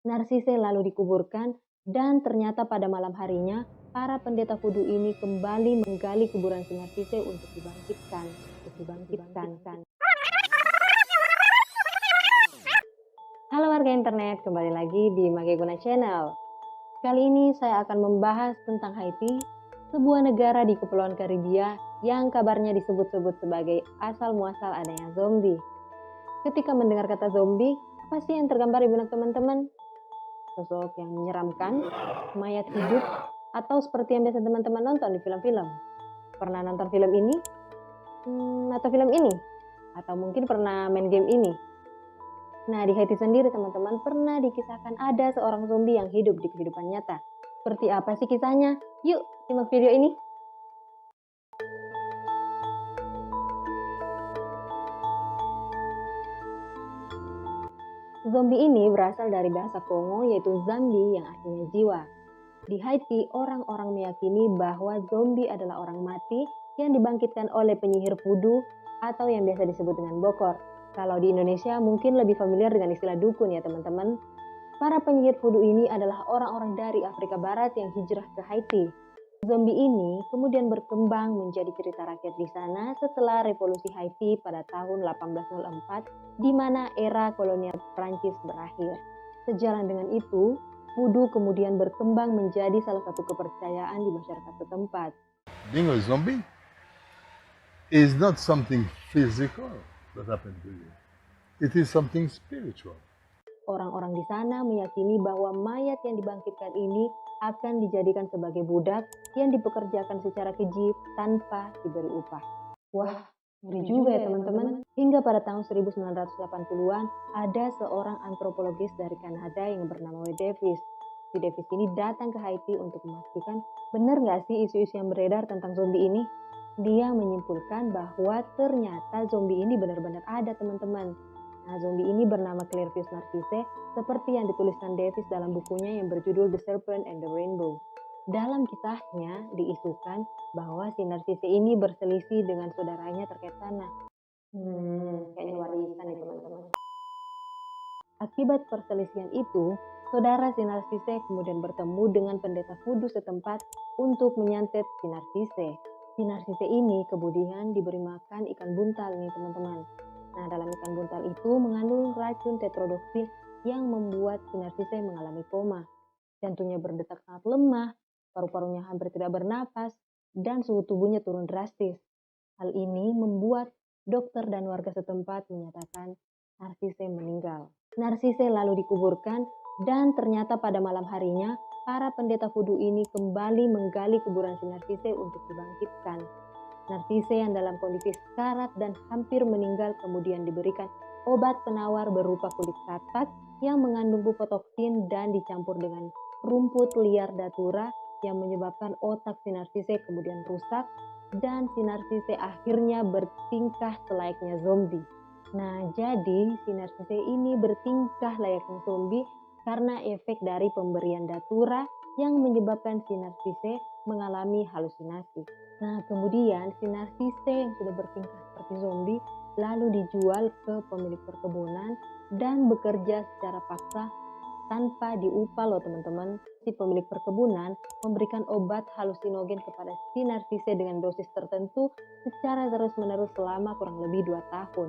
Narsise lalu dikuburkan dan ternyata pada malam harinya, para pendeta voodoo ini kembali menggali kuburan si Narsise untuk dibangkitkan. Halo warga internet, kembali lagi di Mageguna Channel. Kali ini saya akan membahas tentang Haiti, sebuah negara di Kepulauan Karibia yang kabarnya disebut-sebut sebagai asal muasal adanya zombie. Ketika mendengar kata zombie, apa sih yang tergambar di benak teman-teman? Sosok yang menyeramkan, mayat hidup, atau seperti yang biasa teman-teman nonton di film-film? Pernah nonton film ini? Atau film ini? Atau mungkin pernah main game ini? Nah, di Haiti sendiri teman-teman pernah dikisahkan ada seorang zombie yang hidup di kehidupan nyata. Seperti apa sih kisahnya? Yuk, simak video ini. Zombie ini berasal dari bahasa Kongo yaitu zambi yang artinya jiwa. Di Haiti, orang-orang meyakini bahwa zombie adalah orang mati yang dibangkitkan oleh penyihir voodoo atau yang biasa disebut dengan bokor. Kalau di Indonesia mungkin lebih familiar dengan istilah dukun ya teman-teman. Para penyihir voodoo ini adalah orang-orang dari Afrika Barat yang hijrah ke Haiti. Zombie ini kemudian berkembang menjadi cerita rakyat di sana setelah revolusi Haiti pada tahun 1804 di mana era kolonial Prancis berakhir. Sejalan dengan itu, voodoo kemudian berkembang menjadi salah satu kepercayaan di masyarakat setempat. Being a zombie is not something physical that happened to you. It is something spiritual. Orang-orang di sana meyakini bahwa mayat yang dibangkitkan ini akan dijadikan sebagai budak yang dipekerjakan secara keji tanpa diberi upah. Wah, ngeri juga ya teman-teman. Hingga pada tahun 1980-an, ada seorang antropologis dari Kanada yang bernama W. Davis. Si Davis ini datang ke Haiti untuk memastikan benar nggak sih isu-isu yang beredar tentang zombie ini. Dia menyimpulkan bahwa ternyata zombie ini benar-benar ada teman-teman. Nah, zombie ini bernama Clairvius Narcisse, seperti yang dituliskan Davis dalam bukunya yang berjudul The Serpent and the Rainbow. Dalam kisahnya, diisukan bahwa si Narcisse ini berselisih dengan saudaranya terkait tanah. Kayaknya warisan nih teman-teman. Akibat perselisihan itu, saudara si Narcisse kemudian bertemu dengan pendeta voodoo setempat untuk menyantet si Narcisse. Si Narcisse ini kemudian diberi makan ikan buntal nih teman-teman. Nah, dalam ikan buntal itu mengandung racun tetrodotoxin yang membuat si Narcisse mengalami koma. Jantungnya berdetak sangat lemah, paru-parunya hampir tidak bernapas, dan suhu tubuhnya turun drastis. Hal ini membuat dokter dan warga setempat menyatakan Narcisse meninggal. Narcisse lalu dikuburkan dan ternyata pada malam harinya, para pendeta voodoo ini kembali menggali kuburan si Narcisse untuk dibangkitkan. Narcisse yang dalam kondisi sekarat dan hampir meninggal kemudian diberikan obat penawar berupa kulit katak yang mengandung bufotoksin dan dicampur dengan rumput liar datura yang menyebabkan otak si Narcisse kemudian rusak dan si Narcisse akhirnya bertingkah selayaknya zombie. Nah, jadi si Narcisse ini bertingkah layaknya zombie karena efek dari pemberian datura yang menyebabkan si Narcisse mengalami halusinasi. Nah, kemudian si Narcisse yang sudah bertingkah seperti zombie lalu dijual ke pemilik perkebunan dan bekerja secara paksa tanpa diupah loh teman-teman. Si pemilik perkebunan memberikan obat halusinogen kepada si Narcisse dengan dosis tertentu secara terus-menerus selama kurang lebih 2 tahun.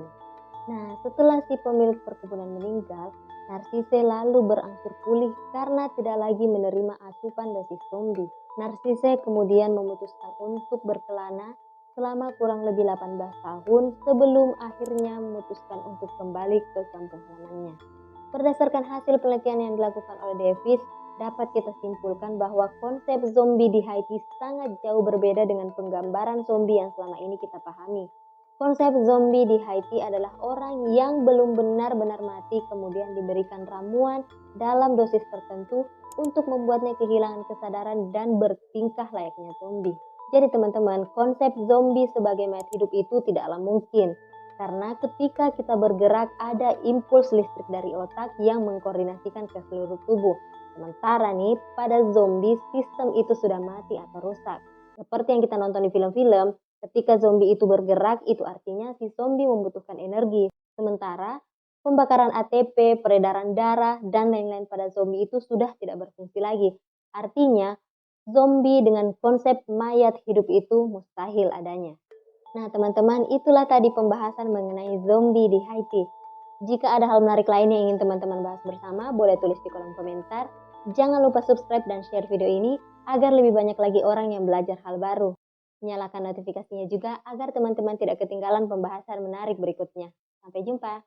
Nah, setelah si pemilik perkebunan meninggal, Narcisse lalu berangsur pulih karena tidak lagi menerima asupan dosis zombie. Narcisse kemudian memutuskan untuk berkelana selama kurang lebih 18 tahun sebelum akhirnya memutuskan untuk kembali ke kampung halamannya. Berdasarkan hasil penelitian yang dilakukan oleh Davis, dapat kita simpulkan bahwa konsep zombie di Haiti sangat jauh berbeda dengan penggambaran zombie yang selama ini kita pahami. Konsep zombie di Haiti adalah orang yang belum benar-benar mati kemudian diberikan ramuan dalam dosis tertentu untuk membuatnya kehilangan kesadaran dan bertingkah layaknya zombie. Jadi teman-teman, konsep zombie sebagai mayat hidup itu tidaklah mungkin. Karena ketika kita bergerak ada impuls listrik dari otak yang mengkoordinasikan ke seluruh tubuh. Sementara nih, pada zombie sistem itu sudah mati atau rusak. Seperti yang kita nonton di film-film, ketika zombie itu bergerak, itu artinya si zombie membutuhkan energi. Sementara Pembakaran ATP, peredaran darah, dan lain-lain pada zombie itu sudah tidak berfungsi lagi. Artinya, zombie dengan konsep mayat hidup itu mustahil adanya. Nah, teman-teman, itulah tadi pembahasan mengenai zombie di Haiti. Jika ada hal menarik lain yang ingin teman-teman bahas bersama, boleh tulis di kolom komentar. Jangan lupa subscribe dan share video ini agar lebih banyak lagi orang yang belajar hal baru. Nyalakan notifikasinya juga agar teman-teman tidak ketinggalan pembahasan menarik berikutnya. Sampai jumpa.